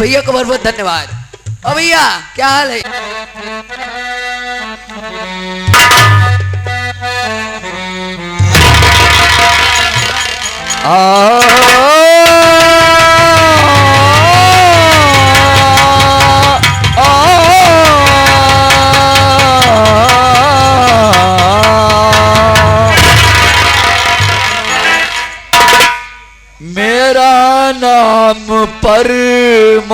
भैया को बहुत बहुत धन्यवाद। और भैया क्या हाल है? मेरा नाम परमोद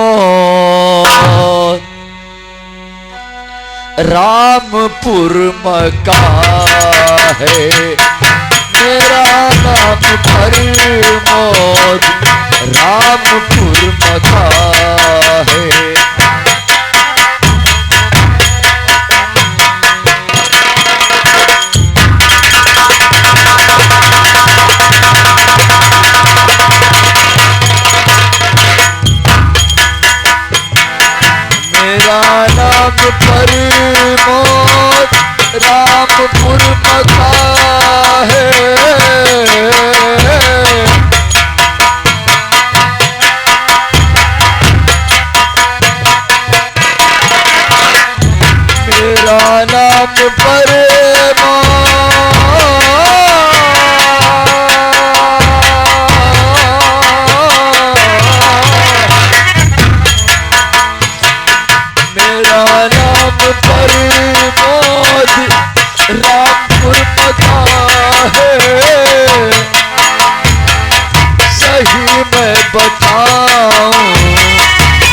रामपुर मका है। मेरा नाम परमोद रामपुर मका है। मेरा नाम परमोद रामपुर मका है। मेरा नाम परमोद रामपुर मका है। सही मैं बताऊं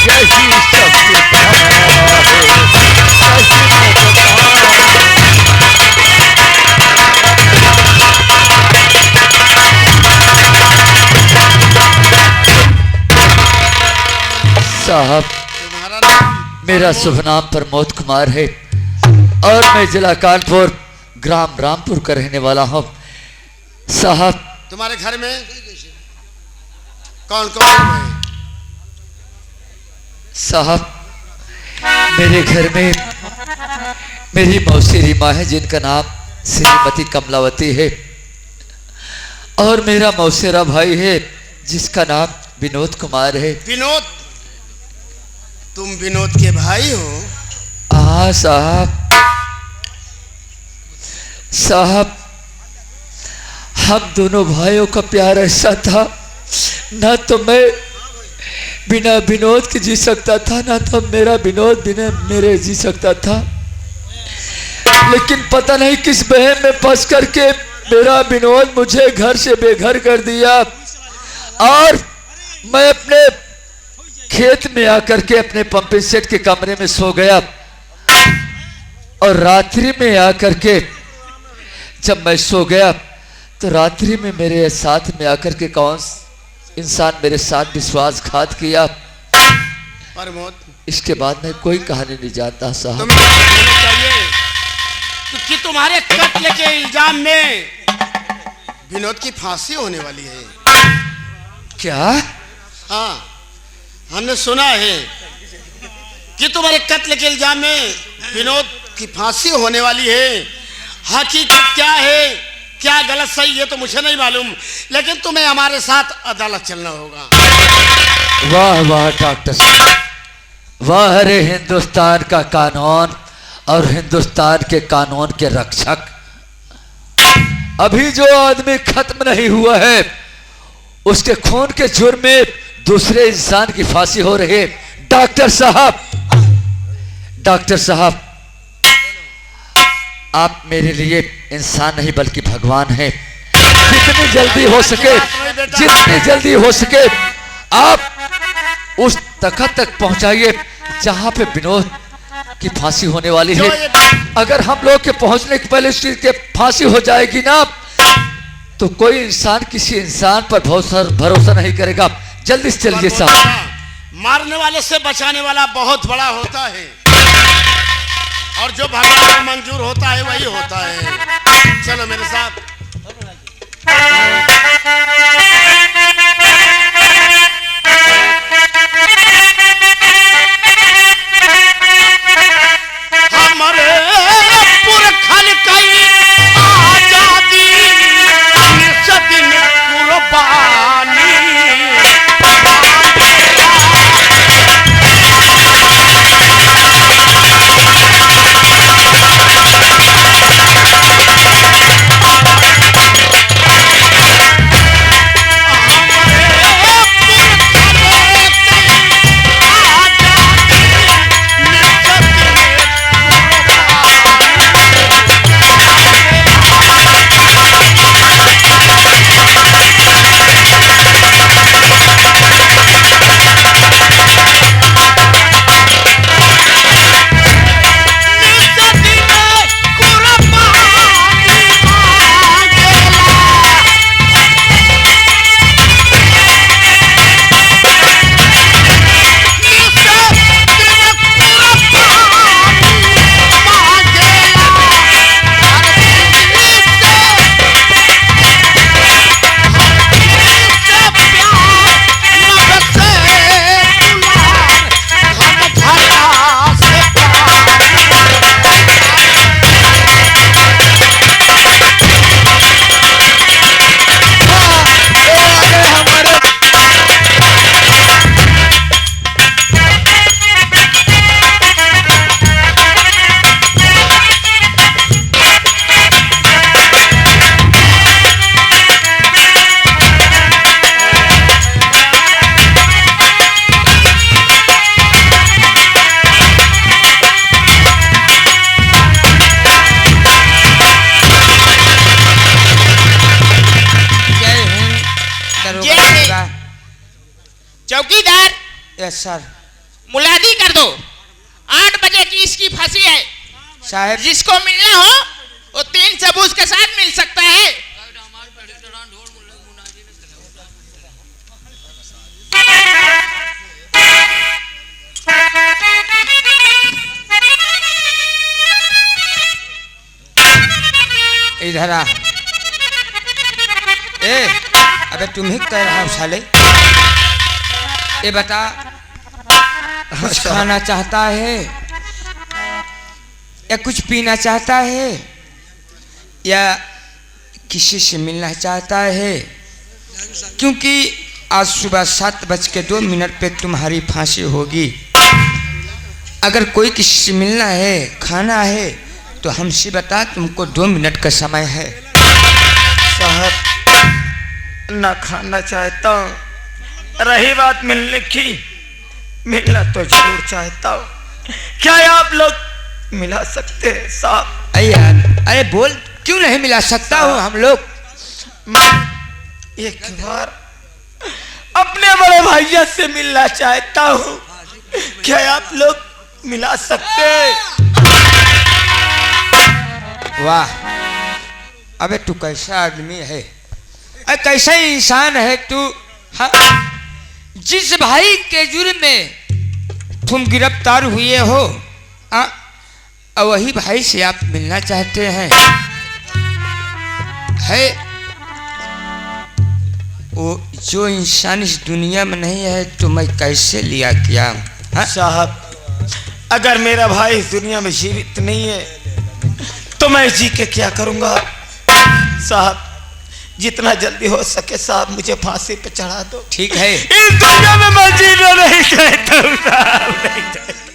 यही सत्य है। सही मैं बताऊं साहब मेरा शुभ नाम प्रमोद कुमार है और मैं जिला कानपुर ग्राम रामपुर का रहने वाला हूँ। साहब तुम्हारे घर में कौन कौन है? साहब मेरे घर में मेरी मौसी रीमा है जिनका नाम श्रीमती कमलावती है और मेरा मौसेरा भाई है जिसका नाम विनोद कुमार है। विनोद? तुम विनोद के भाई हो? हाँ साहब। साहब हम दोनों भाइयों का प्यार ऐसा था, ना तो मैं बिना विनोद के जी सकता था, ना तो मेरा विनोद बिना मेरे जी सकता था। लेकिन पता नहीं किस बहन में फंस करके मेरा विनोद मुझे घर से बेघर कर दिया और मैं अपने खेत में आकर के अपने पंपिंग सेट के कमरे में सो गया और रात्रि में आकर के जब मैं सो गया तो रात्रि में मेरे साथ में आकर के कौन इंसान मेरे साथ विश्वासघात किया। प्रमोद इसके बाद मैं कोई कहानी नहीं जानता साहब। कि तुम्हारे कत्ल के इल्जाम में विनोद की फांसी होने वाली है। क्या? हाँ हमने सुना है कि तुम्हारे कत्ल के इल्जाम में विनोद की फांसी होने वाली है। हकीकत क्या है, क्या गलत सही है तो मुझे नहीं मालूम, लेकिन तुम्हें हमारे साथ अदालत चलना होगा। वाह वाह डॉक्टर साहब, वाह रे हिंदुस्तान का कानून और हिंदुस्तान के कानून के रक्षक। अभी जो आदमी खत्म नहीं हुआ है उसके खून के जुर्म में दूसरे इंसान की फांसी हो रही है। डॉक्टर साहब, डॉक्टर साहब आप मेरे लिए इंसान नहीं बल्कि भगवान हैं। जितनी जल्दी हो सके, जितनी जल्दी हो सके आप उस तखत तक पहुंचाइए जहां पे विनोद की फांसी होने वाली है। अगर हम लोग के पहुंचने के पहले उसकी फांसी हो जाएगी ना तो कोई इंसान किसी इंसान पर भरोसा नहीं करेगा। जल्दी से चलिए साहब। मारने वाले से बचाने वाला बहुत बड़ा होता है और जो भगवान को मंजूर होता है वही होता है। चलो मेरे साथ। हमारे पुरखल कई आजादी सदिन कुर्बानी चौकीदार यस सर। मुलादी कर दो। 8 बजे की इसकी फांसी है। साहब जिसको मिलना हो वो 3 सबूत के साथ मिल सकता है। इधर आ। ए अबे तुम ही कह रहा हो साले। ये बता कुछ खाना चाहता है या कुछ पीना चाहता है या किसी से मिलना चाहता है? क्योंकि आज सुबह 7:02 पे तुम्हारी फांसी होगी। अगर कोई किसी से मिलना है, खाना है तो हमसे बता, तुमको 2 मिनट का समय है। साहब ना खाना चाहता हूँ, रही बात मिलने की, मिलना तो जरूर चाहता हूँ। क्या आप लोग मिला सकते हैं साहब? अरे यार, अरे बोल, क्यों नहीं मिला सकता हूँ हम लोग। मैं एक बार अपने बड़े भैया से मिलना चाहता हूँ, क्या आप लोग मिला सकते हैं? वाह, अबे तू कैसा आदमी है, अरे कैसा इंसान है तू। हाँ, जिस भाई के जुर्म में तुम गिरफ्तार हुए हो, और वही भाई से आप मिलना चाहते हैं। है वो जो इंसान इस दुनिया में नहीं है तो मैं कैसे लिया क्या? हाँ? साहब अगर मेरा भाई इस दुनिया में जीवित नहीं है तो मैं जी के क्या करूंगा? साहब जितना जल्दी हो सके साहब मुझे फांसी पे चढ़ा दो। ठीक है, इस दुनिया में मैं जीना नहीं चाहता हूं साहब, नहीं चाहता।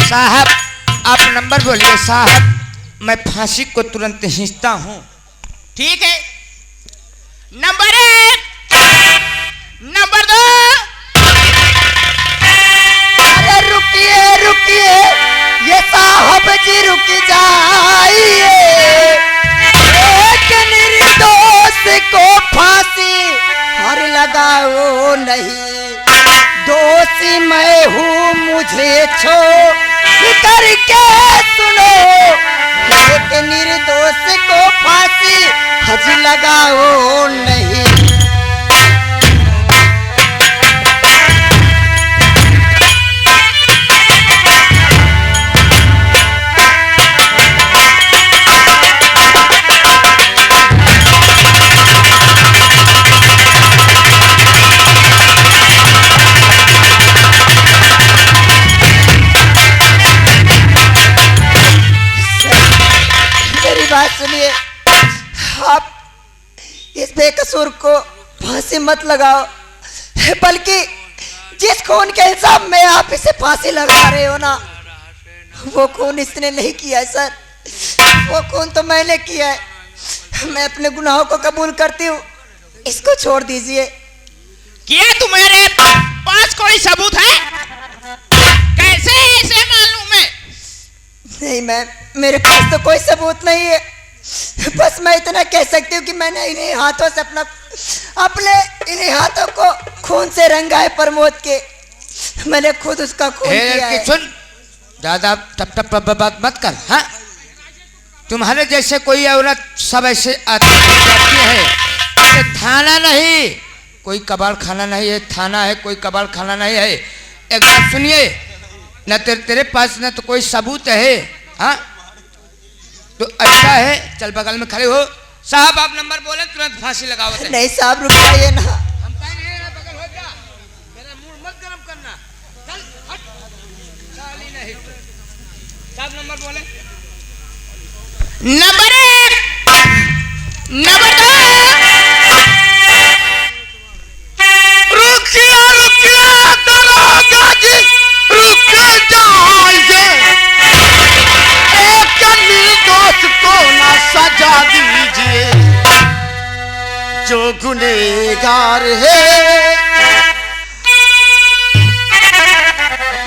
साहब आप नंबर बोलिए साहब, मैं फांसी को तुरंत खींचता हूँ। ठीक है, नंबर 1, नंबर 2। अरे रुकिए रुकिए, ये साहब जी रुक जाइए। एक निर्दोष को फांसी हर लगाओ नहीं, दोषी मैं हूँ मुझे छोड़ करके सुनो। एक निर्दोष को फांसी हज लगाओ नहीं। बात सुनिए, आप इस बेकसूर को फांसी मत लगाओ, बल्कि जिस खून के हिसाब में आप इसे फांसी लगा रहे हो ना, वो खून इसने नहीं किया है सर, वो खून तो मैंने किया है। मैं अपने गुनाहों को कबूल करती हूँ, इसको छोड़ दीजिए। क्या तुम्हारे पास कोई सबूत है? कैसे इसे मालूम है? नहीं मैम, मेरे पास तो कोई सबूत नहीं है, बस मैं इतना कह सकती हूँ कि मैंने इन्हीं हाथों से अपने इन्हीं हाथों को खून से रंगा है प्रमोद के। मैंने खुद उसका खून किया है। सुन, ज्यादा टप बात मत कर। हाँ, तुम्हारे जैसे कोई औरत सब ऐसे आती है। ये थाना नहीं, कोई कबाड़ खाना नहीं है, थाना है, कोई कबाड़ खाना नहीं है। एक बात सुनिए, न तेरे पास न तो कोई सबूत है। हाँ, तो अच्छा है, चल बगल में खड़े हो। साहब आप नंबर बोले, तुरंत फांसी लगाओ। नहीं साहब रुक जाइए ना। हम बगल हो जा, मेरा मूड मत गरम करना। चल हट, साली नहीं। साहब नंबर बोले। Number 1, number 2। जो गुनेगार है,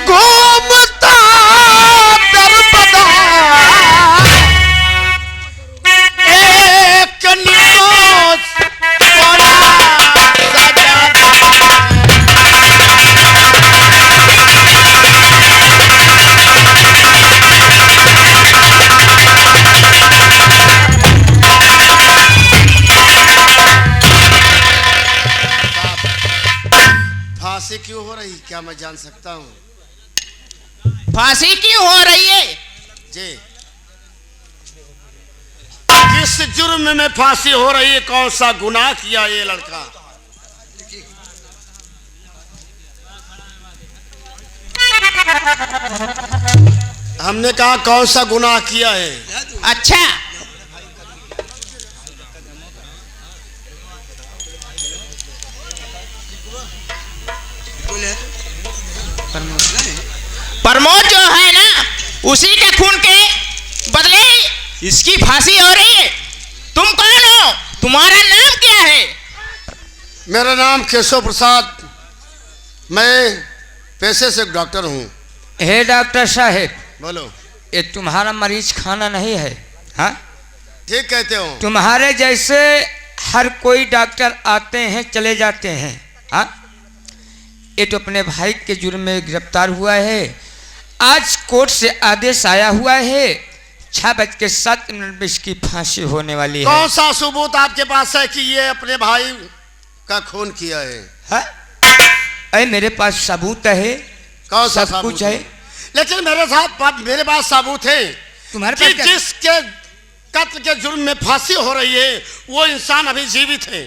घूमता दरबदा एक निर्दोष बड़ा सजा। फांसी क्यों हो रही, क्या मैं जान सकता हूँ? फांसी क्यों हो रही है? जी, किस जुर्म में फांसी हो रही है? कौन सा गुनाह किया ये लड़का? हमने कहा कौन सा गुनाह किया है? अच्छा, प्रमोद जो है ना, उसी के खून के बदले इसकी फांसी हो रही है। तुम कौन हो? तुम्हारा नाम क्या है? मेरा नाम केशव प्रसाद, मैं पेशे से डॉक्टर हूँ। हे डॉक्टर साहब, बोलो। ये तुम्हारा मरीज खाना नहीं है। हाँ, ठीक कहते हो। तुम्हारे जैसे हर कोई डॉक्टर आते हैं चले जाते हैं। हाँ, ये तो अपने भाई के जुर्म में गिरफ्तार हुआ है। आज कोर्ट से आदेश आया हुआ है, 6:07 में इसकी फांसी होने वाली है। कौन सा सबूत आपके पास है कि ये अपने भाई का खून किया है? हाँ? अरे मेरे पास सबूत है, कौन सा सब सबूत कुछ है। लेकिन मेरे पास सबूत है तुम्हारे कि पास क्या? जिसके कत्ल के जुर्म में फांसी हो रही है वो इंसान अभी जीवित है।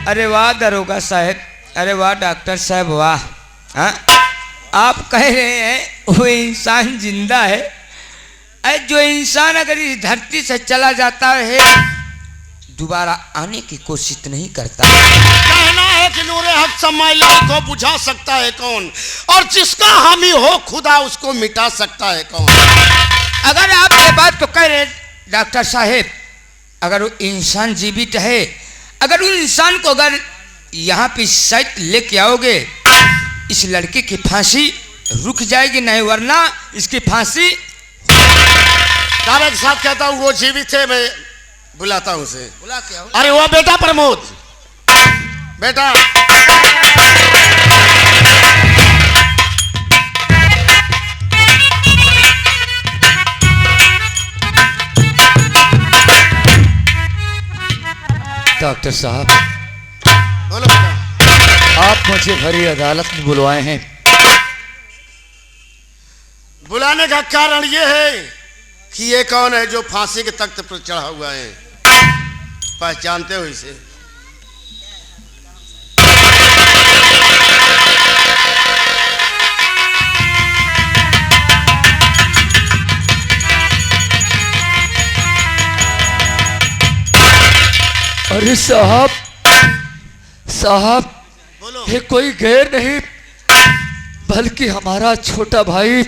अरे वाह दरोगा साहब, अरे वाह डॉक्टर साहब, वाह। हाँ, आप कह रहे हैं वो इंसान जिंदा है। अरे जो इंसान अगर इस धरती से चला जाता है दोबारा आने की कोशिश नहीं करता। कहना है कि नूरे हक समाइला को बुझा सकता है कौन, और जिसका हामी हो खुदा उसको मिटा सकता है कौन। अगर आप ये बात तो कह रहे डॉक्टर साहब, अगर वो इंसान जीवित है, अगर उस इंसान को अगर यहाँ पे साइड लेके आओगे, इस लड़के की फांसी रुक जाएगी नहीं, वरना इसकी फांसी। दादा के साथ कहता हूँ वो जीवित है, मैं बुलाता हूँ उसे। बुला के आओ। अरे वो बेटा प्रमोद, बेटा डॉक्टर साहब, बोलो बेटा। आप मुझे भरी अदालत में बुलवाए हैं। बुलाने का कारण ये है कि ये कौन है जो फांसी के तख्त पर चढ़ा हुआ है, पहचानते हो इसे? अरे साहब, साहब, बोलो। ये कोई गैर नहीं बल्कि हमारा छोटा भाई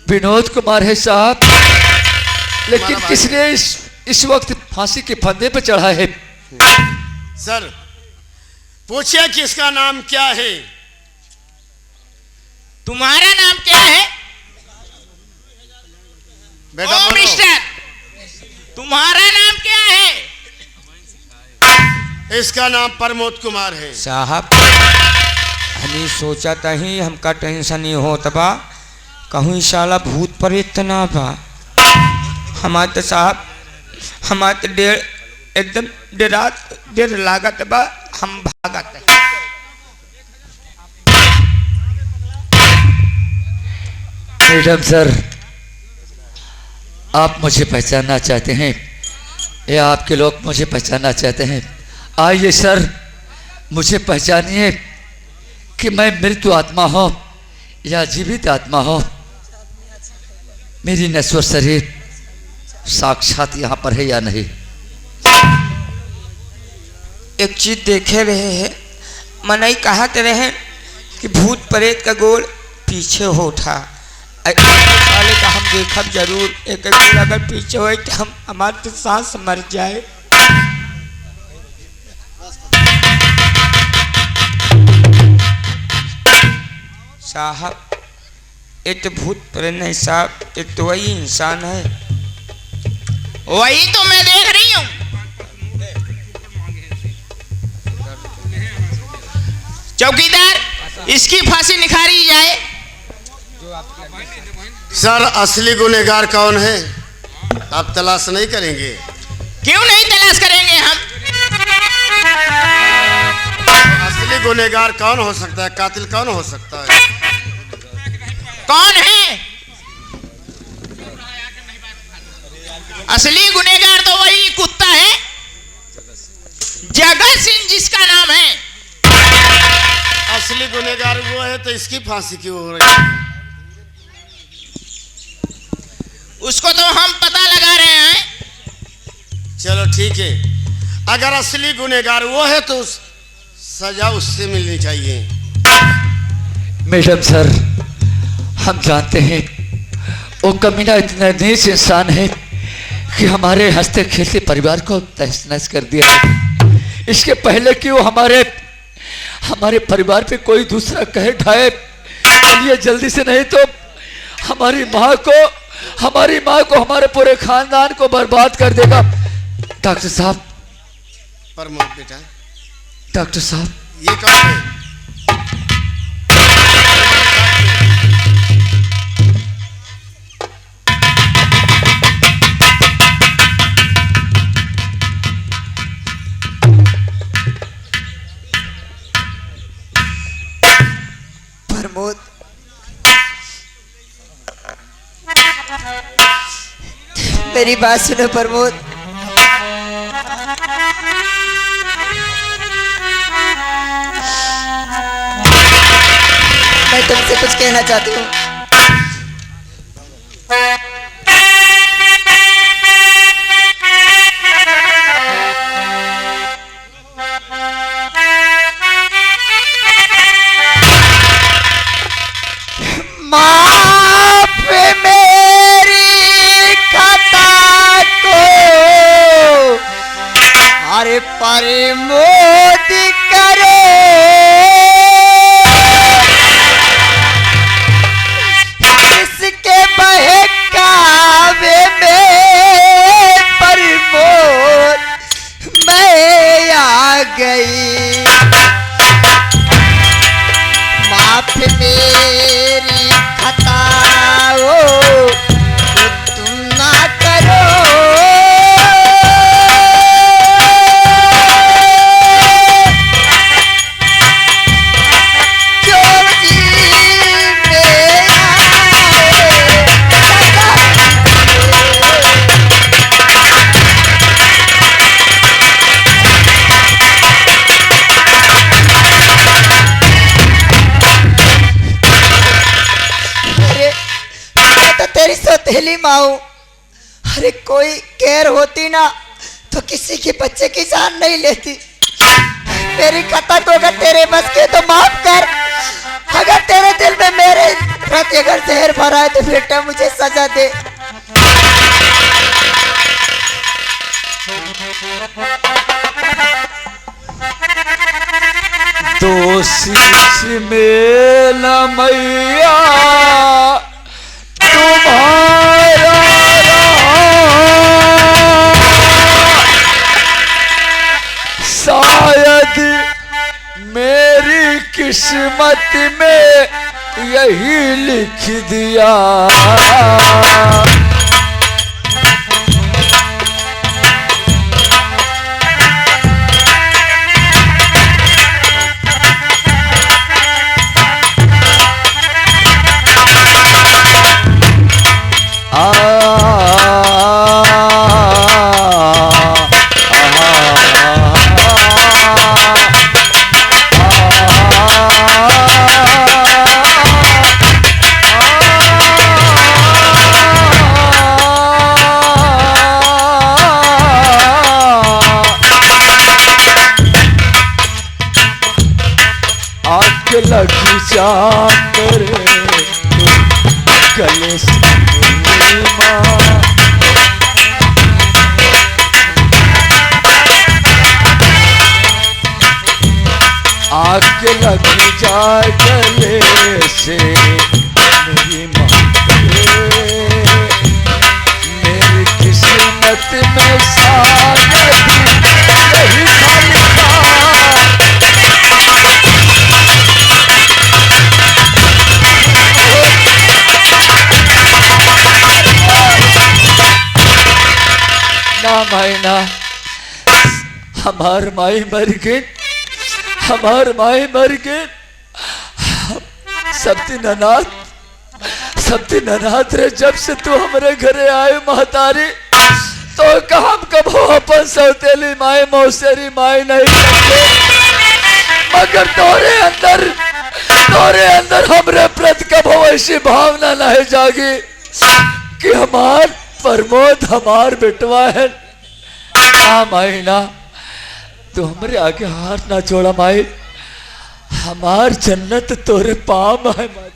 विनोद कुमार है साहब। लेकिन हमारा भाई किसने इस वक्त फांसी के फंदे पर चढ़ा है? सर पूछिए कि इसका नाम क्या है? तुम्हारा नाम क्या है? बेटा ओ बोलो। मिस्टर, तुम्हारा नाम क्या है? इसका नाम प्रमोद कुमार है। साहब, हमें सोचा था ही हमका टेंशन नहीं होता बा, कहूँ साला भूत प्रेत ना बा। हमारे तो साहब, हमारे तो एकदम डेर लागत बा, हम भागत। मैडम सर, आप मुझे पहचानना चाहते हैं या आपके लोग मुझे पहचानना चाहते हैं? आइए सर, मुझे पहचानिए कि मैं मृत्यु आत्मा हो या जीवित आत्मा हो। मेरी नश्वर शरीर साक्षात यहाँ पर है या नहीं? एक चीज देखे रहे हैं, मनई कहते रहे कि भूत प्रेत का गोल पीछे हो उठा, साले का हम देखब जरूर, एक दिन अगर पीछे हो तो हम हमारे तो सांस मर जाए। साहब ये तो भूत प्रेत नहीं साहब, ये तो वही इंसान है। वही तो मैं देख रही हूँ। चौकीदार, इसकी फांसी निखारी जाए। सर असली गुनहगार कौन है आप तलाश नहीं करेंगे? क्यों नहीं तलाश करेंगे हम? असली गुनहगार कौन हो सकता है? कातिल कौन हो सकता है? कौन है असली गुनहगार? तो वही कुत्ता है, जगत सिंह जिसका नाम है। असली गुनहगार वो है तो इसकी फांसी क्यों हो रही है? उसको तो हम पता लगा रहे हैं। चलो ठीक है, अगर असली गुनहगार वो है तो सजा उससे मिलनी चाहिए। मैडम सर, हम जानते हैं वो कमीना इतना नीच इंसान है कि हमारे हंसते खेलते परिवार को तहस नहस कर दिया है। इसके पहले कि वो हमारे परिवार पे कोई दूसरा कहे ढाए, चलिए जल्दी से, नहीं तो हमारी माँ को हमारे पूरे खानदान को बर्बाद कर देगा। डॉक्टर साहब, प्रमोद बेटा, डॉक्टर साहब, ये कौन है? प्रमोद, मेरी बात सुनो प्रमोद। मैं तुमसे कुछ कहना चाहती हूँ। माफ मेरी खता को, अरे प्रमोद करो, इसके बहकावे में प्रमोद मैं आ गई। माफ मेरी खताओ तो तुम ना करो, जो जी में तेरी सौतेली माँ। अरे कोई केयर होती ना तो किसी के बच्चे की जान नहीं लेती। मेरी कथा को अगर तेरे बस के तो माफ कर, अगर तेरे दिल में मेरे प्रति अगर जहर भरा है तो बेटा मुझे सजा दे। दोषी मेला मैया तुम्हारा शायद मेरी किस्मत में यही लिख दिया। लगी जान मेरे गले से मेरी माँ, आग लगी जाए गले से मेरी माँ के, मेरी किस्मत में शायद यही था लिखा। ना माई ना, हमार माई मर गई, हमार माई मर गई। सब दिन अनाथ रहे। जब से तू हमारे घरे आए महतारी, तो हम कबो अपन सौतेली माई मौसेरी माई नहीं करते, मगर तोरे अंदर हमरे प्रति कबो ऐसी भावना नहीं जागी कि हमार प्रमोद हमार बेटवा है। ना माई ना, तू हमरे आगे हाथ ना छोड़ा माई, हमार जन्नत तोरे पाम है माई।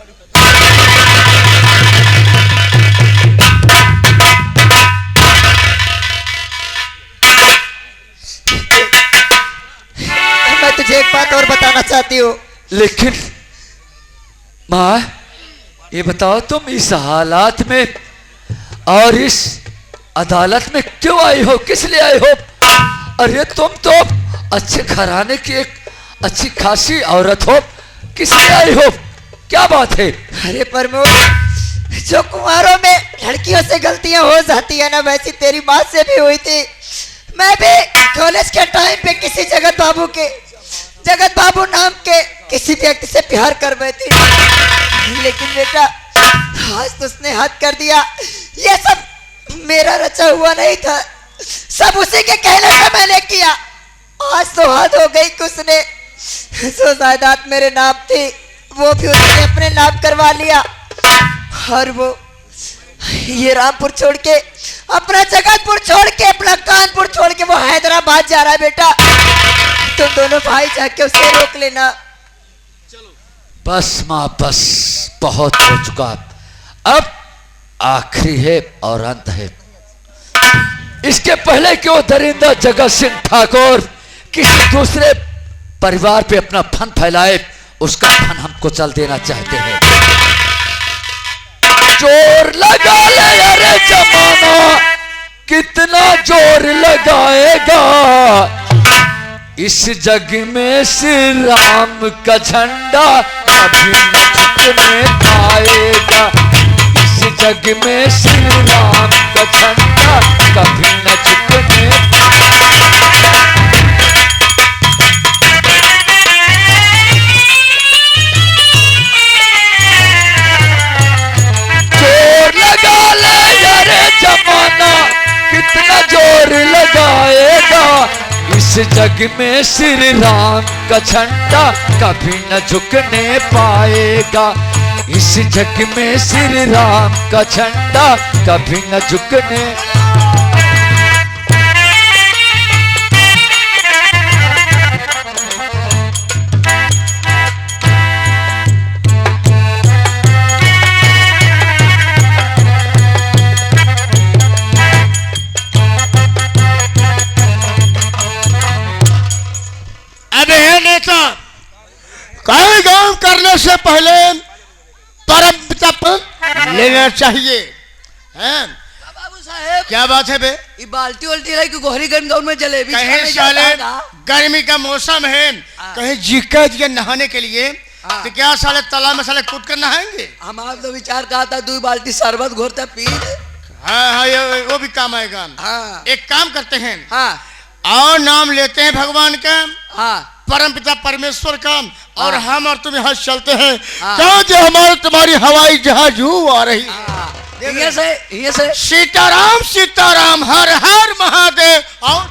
मैं तुझे एक बात और बताना चाहती हूँ। लेकिन माँ, ये बताओ तुम इस हालात में और इस अदालत में क्यों आई हो, किस लिए आई हो? अरे तुम तो अच्छे घराने की एक अच्छी खासी औरत हो, किस लिए आई हो, क्या बात है? अरे प्रमोद, जो कुंवारों में लड़कियों से गलतियां हो जाती है ना, वैसी तेरी माँ से भी हुई थी। मैं भी कॉलेज के टाइम पे किसी जगत बाबू नाम के किसी व्यक्ति से प्यार कर बैठी, लेकिन बेटा आज तो उसने हद कर दिया। ये सब मेरा रचा हुआ नहीं था, सब उसी के कहने से मैंने किया। आज तो हद हो गई कि उसने जो जायदाद मेरे नाम थी वो भी उसने अपने नाम करवा लिया, और वो ये रामपुर छोड़ के, अपना जगतपुर छोड़ के, अपना कानपुर छोड़ के वो हैदराबाद जा रहा है। बेटा तुम दोनों भाई जाके उसे रोक लेना। बस माँ बस, बहुत हो चुका, अब आखिरी है और अंत है। इसके पहले कि वो दरिंदा जगत सिंह ठाकुर किसी दूसरे परिवार पे अपना फन फैलाए, उसका फन हमको चल देना चाहते हैं। जोर लगा ले अरे जमाना, कितना जोर लगाएगा, इस जग में श्री राम का झंडा कभी न झुकने पाएगा, इस जग में श्री राम का झंडा कभी न झुकने जोर लगा ले अरे जमाना, कितना जोर लगाएगा, इस जग में श्री राम का झंडा कभी न झुकने पाएगा, इस जग में श्री राम का झंडा कभी न झुकने। कई काम करने से पहले परम पिता लेना चाहिए, हैं? बाबू साहेब, क्या बात है बे? ये बाल्टी उल्टी रही कि गोहरी गन में जलेबी कहीं साले गर्मी का मौसम है, कहीं जीका जी नहाने के लिए, तो क्या साले तालाब में साले कूद कर नहाएंगे? हमारा तो विचार कहा था 2 बाल्टी शरबत घोरता पी। हाँ, ये वो भी काम आएगा। हाँ। एक काम करते हैं, हाँ और नाम लेते हैं भगवान का, हाँ परम पिता परमेश्वर का, और हम और तुम यहाँ चलते हैं। हाँ। क्या जो हमारी तुम्हारी हवाई जहाज आ रही है। ये से सीताराम सीताराम, हर हर महादेव। और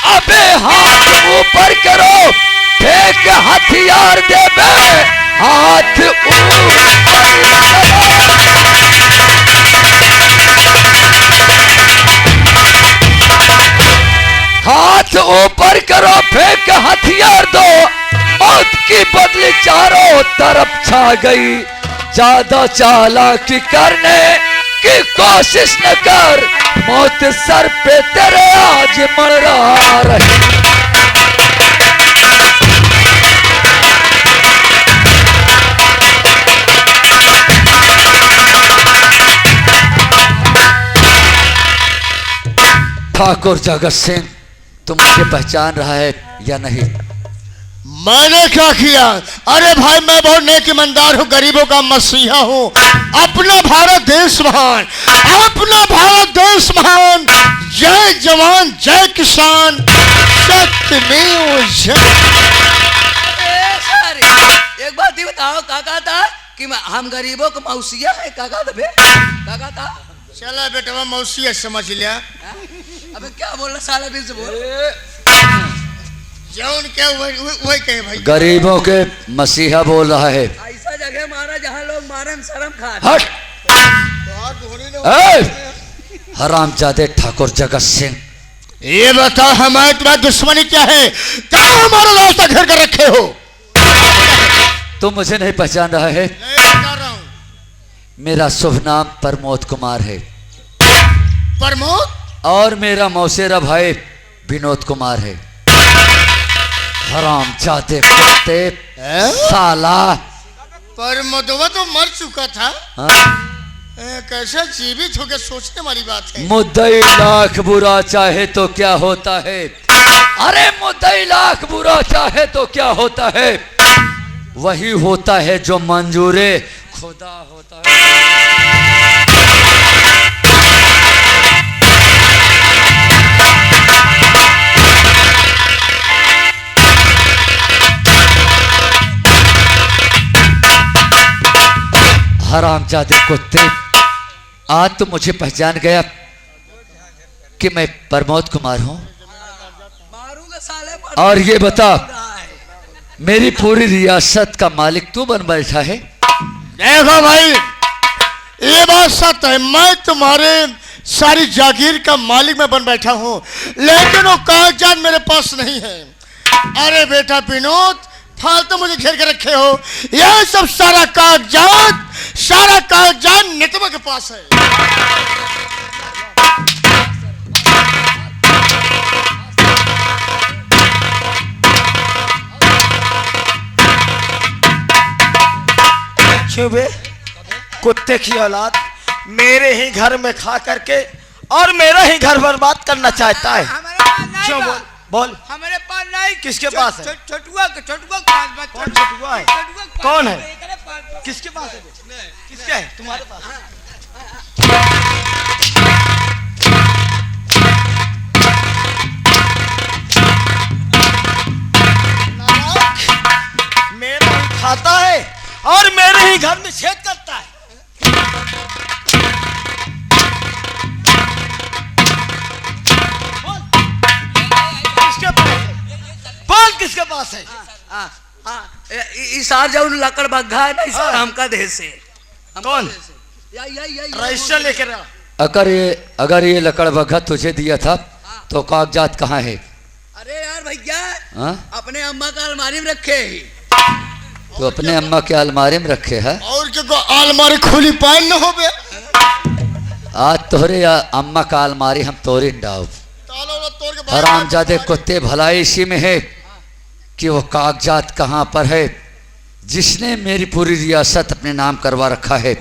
अबे हाथ ऊपर करो, फेंक हथियार दे बे, हाथ ऊपर करो। ऊपर करो, फेंक हथियार दो, मौत की बदली चारों तरफ छा गई। ज्यादा चालाकी करने की कोशिश न कर, मौत सर पे तेरे आज मंडरा रही। ठाकुर जगत सिंह, तुम मुझे पहचान रहा है या नहीं? मैंने क्या किया? अरे भाई, मैं बहुत नेक ईमानदार हूँ, गरीबों का मसीहा हूँ। अपना भारत देश महान, अपना भारत देश महान। जय जवान जय किसान, सत्यमेव जयते। एक बात ही बताओ, काका था कि हम गरीबों को मौसिया है, काका था बे, काका था। चला बेटा, मौसी समझ लिया। अबे क्या बोल रहा साले, भी से बोल। जौन क्या वही कहे भाई। गरीबों के मसीहा बोल रहा है। ऐसा जगह मारा जहाँ लोग मारन शर्म खा। हट! हरामजादे ठाकुर जगत सिंह, ये बता, हमारे तुम्हारी दुश्मनी क्या है? क्या हमारा रास्ता घेर कर रखे हो? तुम मुझे नहीं पहचान रहा है? नहीं बता रहा हूँ। मेरा शुभ नाम प्रमोद कुमार है। प्रमोद? और मेरा मौसेरा भाई विनोद कुमार है। हरामजादे कुत्ते साला। प्रमोदवा तो मर चुका था। हाँ? कैसा जीवित हो गया, सोचने वाली बात है। मुद्दई लाख बुरा चाहे तो क्या होता है? अरे मुद्दई लाख बुरा चाहे तो क्या होता है? वही होता है जो मंजूरे खुदा होता है। हरामजादे कुत्ते, आज तो मुझे पहचान गया कि मैं प्रमोद कुमार हूं। मारूंगा साले। और ये बता, मेरी पूरी रियासत का मालिक तू बन बैठा है? देखो भाई, ये बात सच है, मैं तुम्हारे सारी जागीर का मालिक मैं बन बैठा हूँ, लेकिन वो कागजात मेरे पास नहीं है। अरे बेटा विनोद, फालतू मुझे घेर के रखे हो। यह सब सारा कागजात नितमा के पास है। क्यों बे? कुत्ते की औलाद मेरे ही घर में खा करके और मेरा ही घर बर्बाद करना चाहता है। क्यों? बोल बोल। हमारे पास नहीं। किसके पास है? छोटुआ के पास। कौन छोटुआ है? कौन है? किसके पास है? किसके है? तुम्हारे पास? मेरा ही खाता है और मेरे ही घर में छेद करता है। बोल किसके पास है? इसार जाऊन लकड़ बग्घा है ना, इसार हमका देश से। कौन? रजिस्टर लेके रहा। अगर ये लकड़ बग्घा तुझे दिया था तो कागजात कहाँ है? अरे यार भैया, हाँ? अपने अम्मा का अलमारी में रखे ही। तो अपने अम्मा के अलमारी में रखे है? और क्या अलमारी खुली पान न हो गया? आज तोहरे अम्मा का अलमारी हम तोड़ी डाव। हरामजादे कुत्ते, भलाई इसी में है कि वो कागजात कहाँ पर है जिसने मेरी पूरी रियासत अपने नाम करवा रखा है।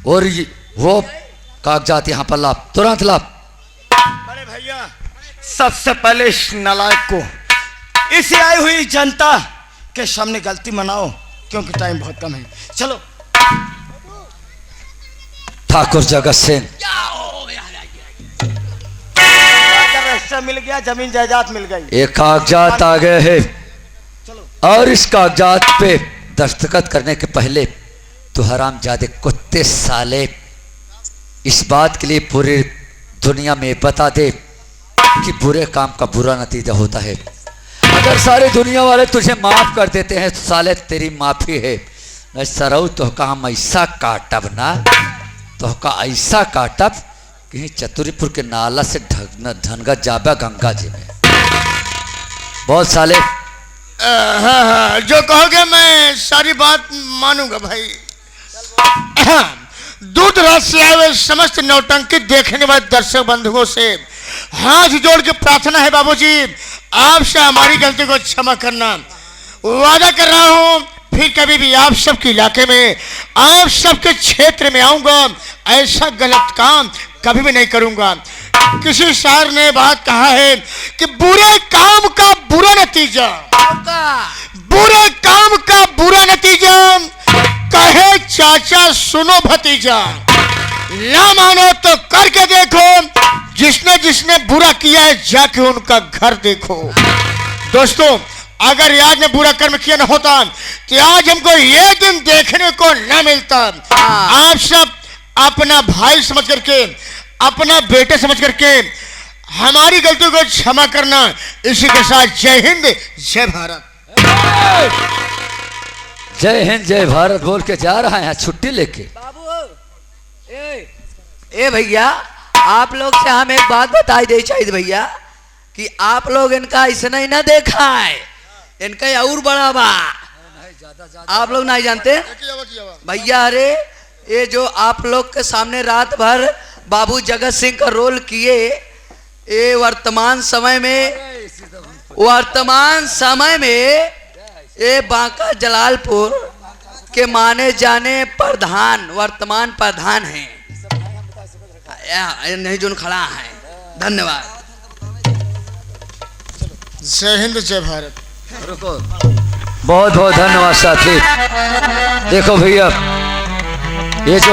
और वो कागजात यहाँ पर ला, तुरंत ला। बड़े भैया, सबसे पहले इस नालायक को, इसे आई हुई जनता के सामने गलती मनाओ, क्योंकि टाइम बहुत कम है। चलो। ठाकुर जगत सिंह, रजिस्टर मिल गया, जमीन जायदाद मिल गई। ये कागजात आ गए हैं और इस कागजात पे दस्तखत करने के पहले तो हरामजादे कुत्ते साले इस बात के लिए पूरी दुनिया में बता दे कि बुरे काम का बुरा नतीजा होता है। अगर सारी दुनिया वाले तुझे माफ कर देते हैं तो साले तेरी माफी है। न सरऊ तो का हम ऐसा काटब ना, तो का ऐसा काटब कि चतुरीपुर के नाला से ढनगा जाबा गंगा जी में। बहुत साले। हाँ हाँ, जो कहोगे मैं सारी बात मानूंगा भाई। दूध रात से आए हुए समस्त नौटंकी देखने वाले दर्शक बंधुओं से हाथ जोड़ के प्रार्थना है बाबूजी, आपसे हमारी गलती को क्षमा करना। वादा कर रहा हूं फिर कभी भी आप सबके इलाके में, आप सबके क्षेत्र में आऊंगा, ऐसा गलत काम कभी भी नहीं करूंगा। किसी शायर ने बात कहा है कि बुरे काम का बुरा नतीजा, बुरे काम का बुरा नतीजा, कहे चाचा सुनो भतीजा, ना मानो तो करके देखो, जिसने जिसने बुरा किया है जाके उनका घर देखो। दोस्तों, अगर आज में बुरा कर्म किया न होता तो आज हमको ये दिन देखने को न मिलता। आप सब अपना भाई समझ करके, अपना बेटे समझ करके हमारी गलतियों को क्षमा करना। इसी के साथ जय हिंद जय भारत। जय हिंद जय भारत बोल के जा रहा है छुट्टी लेके। ए भैया, आप लोग से हम एक बात बताई दे चाहिए भैया कि आप लोग इनका इसने ही ना देखा है, इनका और बड़ा बा आप लोग नहीं जानते भैया। अरे ये जो आप लोग के सामने रात भर बाबू जगत सिंह का रोल किए, ये वर्तमान समय में ये बांका जलालपुर के माने जाने प्रधान, वर्तमान प्रधान हैं, नहीं जो खड़ा है। धन्यवाद। जय हिंद जय भारत। रुको, बहुत बहुत धन्यवाद साथी। देखो भैया, ये जो